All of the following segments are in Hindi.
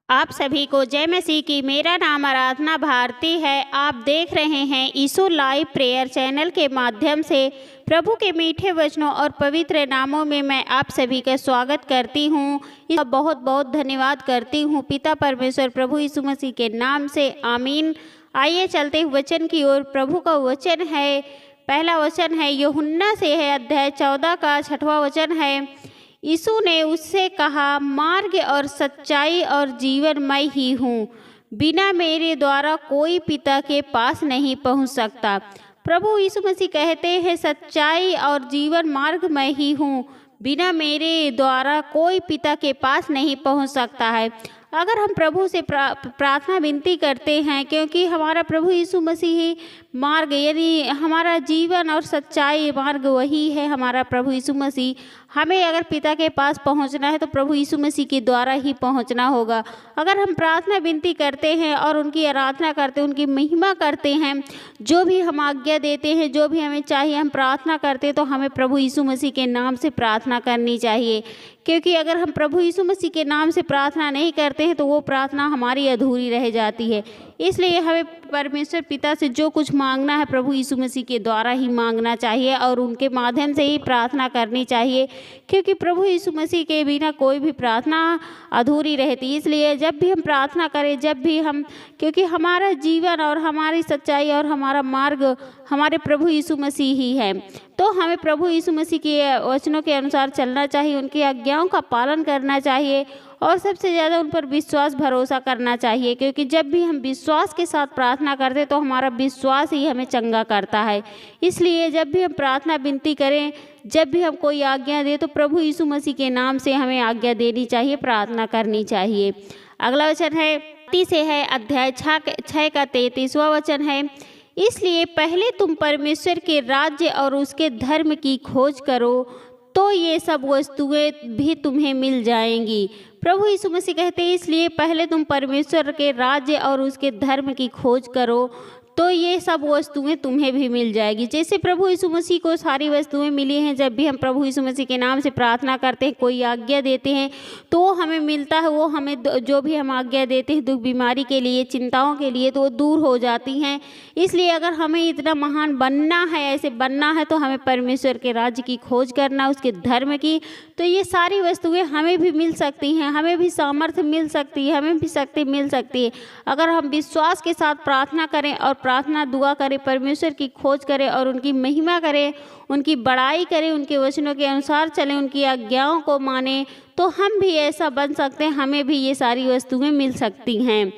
आप सभी को जय मसीह की। मेरा नाम आराधना भारती है। आप देख रहे हैं यीशु लाइव प्रेयर चैनल के माध्यम से प्रभु के मीठे वचनों और पवित्र नामों में मैं आप सभी का स्वागत करती हूँ। बहुत बहुत धन्यवाद करती हूँ पिता परमेश्वर प्रभु यीशु मसीह के नाम से, आमीन। आइए चलते हैं वचन की ओर। प्रभु का वचन है, पहला वचन है यूहन्ना से है, अध्याय 14 का 6वां वचन है। यीशु ने उससे कहा, मार्ग और सच्चाई और जीवन मैं ही हूँ। बिना मेरे द्वारा कोई पिता के पास नहीं पहुँच सकता। प्रभु यीशु मसीह कहते हैं, सच्चाई और जीवन मार्ग मैं ही हूँ। बिना मेरे द्वारा कोई पिता के पास नहीं पहुँच सकता है। अगर हम प्रभु से प्रार्थना विनती करते हैं, क्योंकि हमारा प्रभु यीशु मसीह ही मार्ग, यानी हमारा जीवन और सच्चाई मार्ग वही है हमारा प्रभु यीशु मसीह। हमें अगर पिता के पास पहुंचना है तो प्रभु यीशु मसीह के द्वारा ही पहुंचना होगा। अगर हम प्रार्थना विनती करते हैं और उनकी आराधना करते हैं, उनकी महिमा करते हैं, जो भी हम आज्ञा देते हैं, जो भी हमें चाहिए हम प्रार्थना करते हैं, तो हमें प्रभु यीशु मसीह के नाम से प्रार्थना करनी चाहिए। क्योंकि अगर हम प्रभु यीशु मसीह के नाम से प्रार्थना नहीं करते हैं तो वो प्रार्थना हमारी अधूरी रह जाती है। इसलिए हमें परमेश्वर पिता से जो कुछ मांगना है प्रभु यीशु मसीह के द्वारा ही मांगना चाहिए और उनके माध्यम से ही प्रार्थना करनी चाहिए। क्योंकि प्रभु यीशु मसीह के बिना कोई भी प्रार्थना अधूरी रहती। इसलिए जब भी हम प्रार्थना करें, जब भी हम, क्योंकि हमारा जीवन और हमारी सच्चाई और हमारा मार्ग हमारे प्रभु यीशु मसीह ही है, तो हमें प्रभु यीशु मसीह के वचनों के अनुसार चलना चाहिए, उनकी आज्ञाओं का पालन करना चाहिए और सबसे ज़्यादा उन पर विश्वास भरोसा करना चाहिए। क्योंकि जब भी हम विश्वास के साथ प्रार्थना करते तो हमारा विश्वास ही हमें चंगा करता है। इसलिए जब भी हम प्रार्थना विनती करें, जब भी हम कोई आज्ञा दें, तो प्रभु यीशु मसीह के नाम से हमें आज्ञा देनी चाहिए, प्रार्थना करनी चाहिए। अगला वचन है मत्ती से है, अध्याय 6 का 33वां वचन है। इसलिए पहले तुम परमेश्वर के राज्य और उसके धर्म की खोज करो, तो ये सब वस्तुएं भी तुम्हें मिल जाएंगी। प्रभु यीशु मसीह कहते हैं, इसलिए पहले तुम परमेश्वर के राज्य और उसके धर्म की खोज करो, तो ये सब वस्तुएं तुम्हें भी मिल जाएगी। जैसे प्रभु यीशु मसीह को सारी वस्तुएं मिली हैं, जब भी हम प्रभु यीशु मसीह के नाम से प्रार्थना करते हैं, कोई आज्ञा देते हैं, तो वो हमें मिलता है। वो हमें जो भी हम आज्ञा देते हैं दुख बीमारी के लिए, चिंताओं के लिए, तो वो दूर हो जाती हैं। इसलिए अगर हमें इतना महान बनना है, ऐसे बनना है, तो हमें परमेश्वर के राज्य की खोज करना, उसके धर्म की, तो ये सारी वस्तुएं हमें भी मिल सकती हैं, हमें भी सामर्थ्य मिल सकती है, हमें भी शक्ति मिल सकती है। अगर हम विश्वास के साथ प्रार्थना करें और प्रार्थना दुआ करें, परमेश्वर की खोज करें और उनकी महिमा करें, उनकी बड़ाई करें, उनके वचनों के अनुसार चलें, उनकी आज्ञाओं को मानें, तो हम भी ऐसा बन सकते हैं, हमें भी ये सारी वस्तुएं मिल सकती हैं।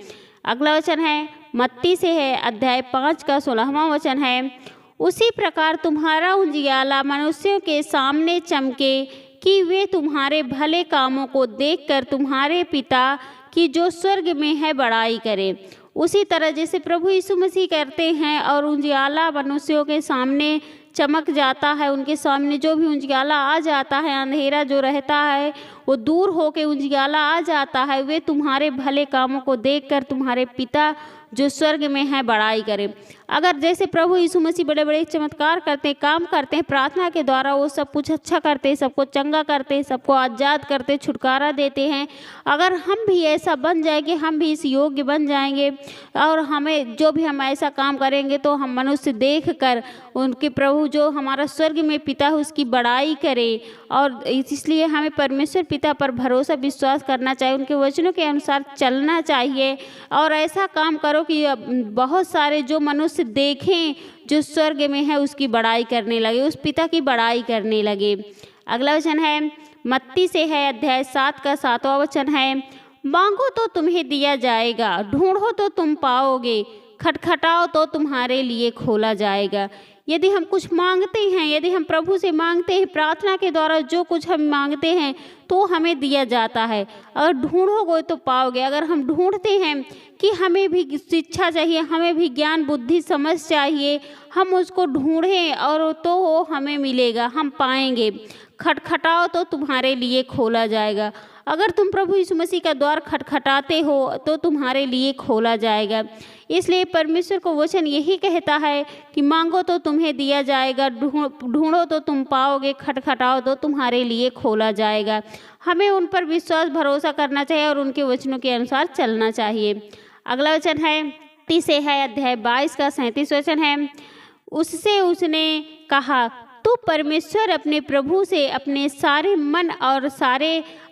अगला वचन है मत्ती से है, अध्याय 5 का 16वां वचन है। उसी प्रकार तुम्हारा उजियाला मनुष्यों के सामने चमके, कि वे तुम्हारे भले कामों को देखकर तुम्हारे पिता की जो स्वर्ग में है बड़ाई करें। उसी तरह जैसे प्रभु यीशु मसीह करते हैं और उजियाला मनुष्यों के सामने चमक जाता है, उनके सामने जो भी उजियाला आ जाता है, अंधेरा जो रहता है वो दूर होके उजियाला आ जाता है। वे तुम्हारे भले कामों को देखकर तुम्हारे पिता जो स्वर्ग में है बड़ाई करें। अगर जैसे प्रभु यीशु मसीह बड़े बड़े चमत्कार करते हैं, काम करते हैं, प्रार्थना के द्वारा वो सब कुछ अच्छा करते हैं, सबको चंगा करते हैं, सबको आज़ाद करते, छुटकारा देते हैं। अगर हम भी ऐसा बन जाएंगे, हम भी इस योग्य बन जाएंगे और हमें जो भी हम ऐसा काम करेंगे, तो हम मनुष्य देख कर उनके प्रभु जो हमारा स्वर्ग में पिता है उसकी बड़ाई करें। और इसलिए हमें परमेश्वर पिता पर भरोसा विश्वास करना चाहिए, उनके वचनों के अनुसार चलना चाहिए और ऐसा काम करो कि बहुत सारे जो मनुष्य देखें जो स्वर्ग में है उसकी बड़ाई करने लगे, उस पिता की बड़ाई करने लगे। अगला वचन है मत्ती से है, अध्याय 7 का 7वां वचन है। मांगो तो तुम्हें दिया जाएगा, ढूंढो तो तुम पाओगे, खटखटाओ तो तुम्हारे लिए खोला जाएगा। यदि हम कुछ मांगते हैं, यदि हम प्रभु से मांगते हैं, प्रार्थना के द्वारा जो कुछ हम मांगते हैं तो हमें दिया जाता है। अगर ढूंढोगे तो पाओगे। अगर हम ढूंढते हैं कि हमें भी शिक्षा चाहिए, हमें भी ज्ञान बुद्धि समझ चाहिए, हम उसको ढूंढें और तो वो हमें मिलेगा, हम पाएंगे। खटखटाओ तो तुम्हारे लिए खोला जाएगा। अगर तुम प्रभु यीशु मसीह का द्वार खटखटाते हो तो तुम्हारे लिए खोला जाएगा। इसलिए परमेश्वर को वचन यही कहता है कि मांगो तो तुम्हें दिया जाएगा, ढूंढो तो तुम पाओगे, खटखटाओ तो तुम्हारे लिए खोला जाएगा। हमें उन पर विश्वास भरोसा करना चाहिए और उनके वचनों के अनुसार चलना चाहिए। अगला वचन है 30 से है अध्याय 22 का 37 वचन है। उससे उसने कहा, तू परमेश्वर अपने प्रभु से अपने सारे मन और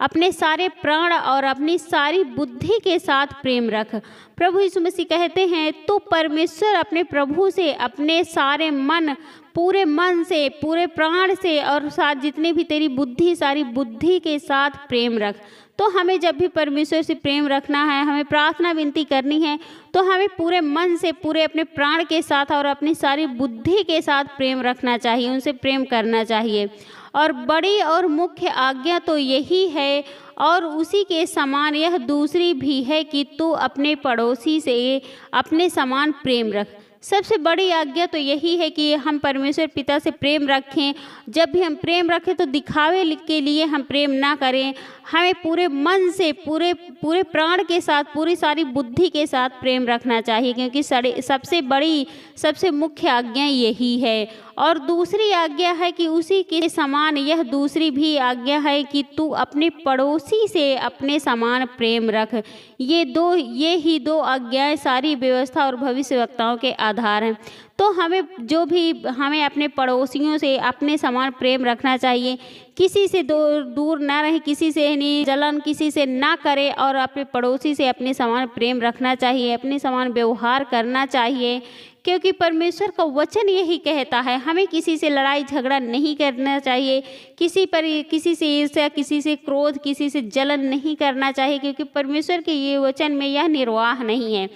अपने सारे प्राण और अपनी सारी बुद्धि के साथ प्रेम रख। प्रभु यीशु मसीह कहते हैं, तू परमेश्वर अपने प्रभु से अपने सारे मन, पूरे मन से, पूरे प्राण से और साथ जितने भी तेरी बुद्धि, सारी बुद्धि के साथ प्रेम रख। तो हमें जब भी परमेश्वर से प्रेम रखना है, हमें प्रार्थना विनती करनी है, तो हमें पूरे मन से, पूरे अपने प्राण के साथ और अपनी सारी बुद्धि के साथ प्रेम रखना चाहिए, उनसे प्रेम करना चाहिए। और बड़ी और मुख्य आज्ञा तो यही है और उसी के समान यह दूसरी भी है कि तू अपने पड़ोसी से अपने समान प्रेम रख। सबसे बड़ी आज्ञा तो यही है कि हम परमेश्वर पिता से प्रेम रखें। जब भी हम प्रेम रखें तो दिखावे के लिए हम प्रेम ना करें, हमें पूरे मन से, पूरे प्राण के साथ, पूरी सारी बुद्धि के साथ प्रेम रखना चाहिए, क्योंकि सबसे बड़ी, सबसे मुख्य आज्ञा यही है। और दूसरी आज्ञा है कि उसी के समान यह दूसरी भी आज्ञा है कि तू अपने पड़ोसी से अपने समान प्रेम रख। ये ही दो आज्ञाएं सारी व्यवस्था और भविष्यवक्ताओं के आधार हैं। तो हमें अपने पड़ोसियों से अपने समान प्रेम रखना चाहिए, किसी से दूर ना रहे, किसी से नहीं जलन किसी से ना करे और अपने पड़ोसी से अपने समान प्रेम रखना चाहिए, अपने समान व्यवहार करना चाहिए, क्योंकि परमेश्वर का वचन यही कहता है। हमें किसी से लड़ाई झगड़ा नहीं करना चाहिए, किसी से ईर्ष्या, किसी से क्रोध, किसी से जलन नहीं करना चाहिए, क्योंकि परमेश्वर के ये वचन में यह निर्वाह नहीं है।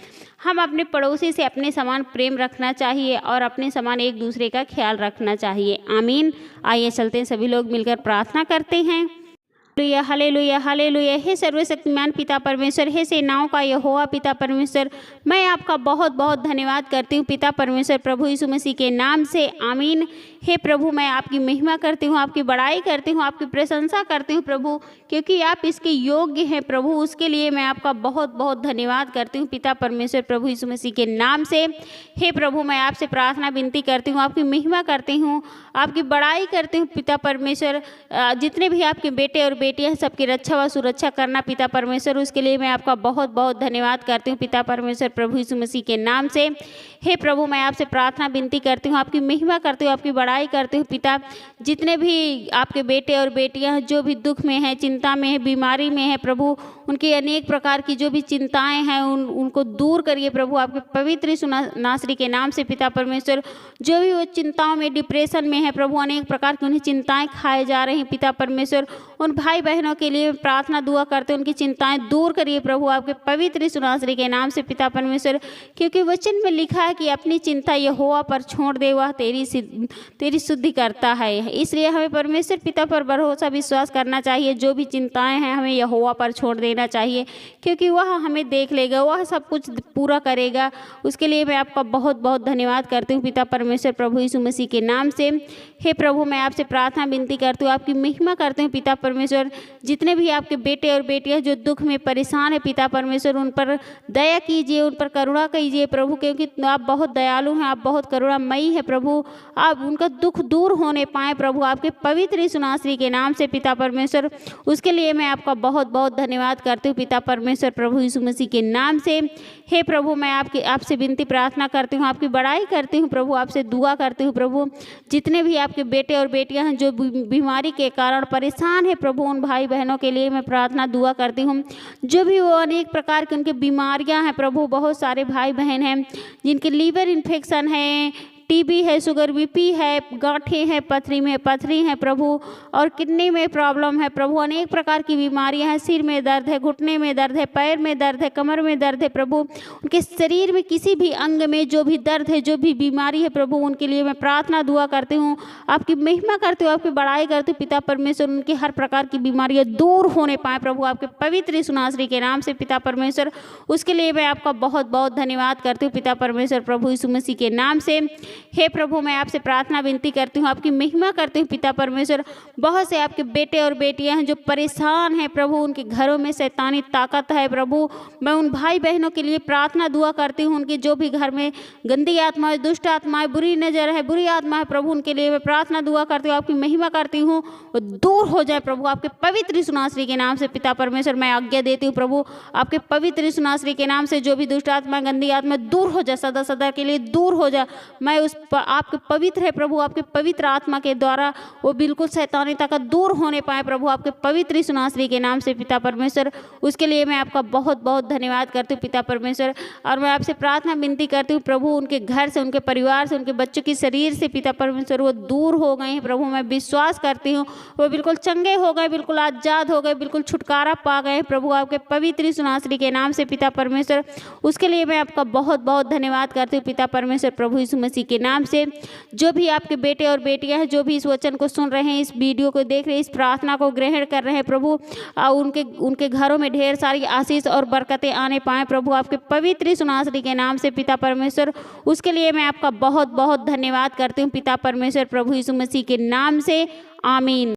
हम अपने पड़ोसी से अपने समान प्रेम रखना चाहिए और अपने समान एक दूसरे का ख्याल रखना चाहिए। आमीन। आइए चलते हैं, सभी लोग मिलकर प्रार्थना करते हैं। Hallelujah, hallelujah, hallelujah. हे सर्वशक्तिमान पिता परमेश्वर, हे सेनाओं का यहोवा पिता परमेश्वर, मैं आपका बहुत बहुत धन्यवाद करती हूँ पिता परमेश्वर, प्रभु यीशु मसीह के नाम से। आमीन। हे प्रभु, मैं आपकी महिमा करती हूँ, आपकी बड़ाई करती हूँ, आपकी प्रशंसा करती हूँ प्रभु, क्योंकि आप इसके योग्य हैं प्रभु। उसके लिए मैं आपका बहुत बहुत धन्यवाद करती हूँ पिता परमेश्वर, प्रभु यीशु मसीह के नाम से। हे प्रभु, मैं आपसे प्रार्थना विनती करती हूँ, आपकी महिमा करती हूँ, आपकी बड़ाई करती हूँ पिता परमेश्वर। जितने भी आपके बेटे और बेटियां सबकी रक्षा व सुरक्षा करना पिता परमेश्वर, उसके लिए मैं आपका बहुत बहुत धन्यवाद करती हूँ पिता परमेश्वर, प्रभु यीशु मसीह के नाम से। हे प्रभु, मैं आपसे प्रार्थना विनती करती हूँ, आपकी महिमा करती हूँ, आपकी बड़ाई करती हूँ पिता। जितने भी आपके बेटे और बेटियां जो भी दुख में हैं, चिंता में है, बीमारी में है प्रभु, उनकी अनेक प्रकार की जो भी चिंताएं हैं उनको दूर करिए प्रभु, आपके पवित्र यीशु नासरी के नाम से पिता परमेश्वर। जो भी वो चिंताओं में, डिप्रेशन में है प्रभु, अनेक प्रकार की उन्हें चिंताएं खाए जा रही हैं पिता परमेश्वर, उन भाई बहनों के लिए प्रार्थना दुआ करते हैं, उनकी चिंताएं दूर करिए प्रभु, आपके पवित्र यीशु नासरी के नाम से पिता परमेश्वर। क्योंकि वचन में लिखा है कि अपनी चिंता यहोवा पर छोड़ दे, वह तेरी शुद्धि करता है। इसलिए हमें परमेश्वर पिता पर भरोसा विश्वास करना चाहिए। जो भी चिंताएं हैं हमें यहोवा पर छोड़ देना चाहिए, क्योंकि वह हमें देख लेगा, वह सब कुछ पूरा करेगा। उसके लिए मैं आपका बहुत बहुत धन्यवाद करती हूँ पिता परमेश्वर, प्रभु यीशु मसीह के नाम से। हे प्रभु, मैं आपसे प्रार्थना विनती करती हूँ, आपकी महिमा करती हूँ पिता परमेश्वर। जितने भी आपके बेटे और बेटियां जो दुख में परेशान है पिता परमेश्वर, उन पर दया कीजिए, उन पर करुणा कीजिए प्रभु, क्योंकि आप बहुत दयालु हैं, आप बहुत करुणामयी है प्रभु। आप उनका दुख दूर होने पाए प्रभु, आपके पवित्र यीशु नासरी के नाम से पिता परमेश्वर। उसके लिए मैं आपका बहुत बहुत धन्यवाद करती हूँ पिता परमेश्वर, प्रभु यीशु मसीह के नाम से। हे प्रभु, मैं आपसे विनती प्रार्थना करती हूँ, आपकी बड़ाई करती हूँ प्रभु, आपसे दुआ करती हूँ प्रभु। जितने भी आपके बेटे और बेटियां हैं जो बीमारी के कारण परेशान है प्रभु, उन भाई बहनों के लिए मैं प्रार्थना दुआ करती हूँ। जो भी वो अनेक प्रकार की उनकी बीमारियां हैं प्रभु, बहुत सारे भाई बहन हैं जिनके लीवर इन्फेक्शन है, टीबी है, शुगर बीपी है, गांठें हैं, पथरी है प्रभु, और किडनी में प्रॉब्लम है प्रभु, अनेक प्रकार की बीमारियां हैं, सिर में दर्द है, घुटने में दर्द है, पैर में दर्द है, कमर में दर्द है प्रभु। उनके शरीर में किसी भी अंग में जो भी दर्द है, जो भी बीमारी है प्रभु, उनके लिए मैं प्रार्थना दुआ करती हूँ, आपकी महिमा करती हूँ, आपकी बड़ाई करती हूँ पिता परमेश्वर। उनकी हर प्रकार की बीमारियाँ दूर होने पाए प्रभु, आपके पवित्र यीशु नासरी के नाम से पिता परमेश्वर। उसके लिए मैं आपका बहुत बहुत धन्यवाद करती हूँ पिता परमेश्वर, प्रभु यीशु मसीह के नाम से। हे प्रभु, मैं आपसे प्रार्थना विनती करती हूँ, आपकी महिमा करती हूँ पिता परमेश्वर। बहुत से आपके बेटे और बेटियां हैं जो परेशान हैं प्रभु, उनके घरों में शैतानी ताकत है प्रभु। मैं उन भाई बहनों के लिए प्रार्थना दुआ करती हूँ, उनके जो भी घर में गंदी आत्मा, दुष्ट आत्माएं, बुरी नज़र है, बुरी आत्मा है प्रभु, उनके लिए मैं प्रार्थना दुआ करती हूँ, आपकी महिमा करती हूँ, वो दूर हो जाए प्रभु, आपके पवित्र यीशु नासरी के नाम से पिता परमेश्वर। मैं आज्ञा देती हूँ प्रभु, आपके पवित्र यीशु नासरी के नाम से जो भी दुष्ट आत्मा, गंदी आत्मा दूर हो जाए, सदा सदा के लिए दूर हो जाए। मैं उस आपके पवित्र है प्रभु, आपके पवित्र आत्मा के द्वारा वो बिल्कुल शैतानी ताकत दूर होने पाए प्रभु, आपके पवित्र यीशु नासरी के नाम से पिता परमेश्वर। उसके लिए मैं आपका बहुत बहुत धन्यवाद करती हूँ पिता परमेश्वर। और मैं आपसे प्रार्थना विनती करती हूँ प्रभु, उनके घर से, उनके परिवार से, उनके बच्चों की शरीर से पिता परमेश्वर वो दूर हो गए हैं प्रभु। मैं विश्वास करती हूँ वो बिल्कुल चंगे हो गए, बिल्कुल आज़ाद हो गए, बिल्कुल छुटकारा पा गए हैं प्रभु, आपके पवित्र यीशु नासरी के नाम से पिता परमेश्वर। उसके लिए मैं आपका बहुत बहुत धन्यवाद करती हूँ पिता परमेश्वर, प्रभु यीशु मसीह के नाम से। जो भी आपके बेटे और बेटियां हैं, जो भी इस वचन को सुन रहे हैं, इस वीडियो को देख रहे हैं, इस प्रार्थना को ग्रहण कर रहे हैं प्रभु, उनके घरों में ढेर सारी आशीष और बरकतें आने पाएँ प्रभु, आपके पवित्र यीशु नासरी के नाम से पिता परमेश्वर। उसके लिए मैं आपका बहुत बहुत धन्यवाद करती हूँ पिता परमेश्वर, प्रभु यीशु मसीह के नाम से। आमीन।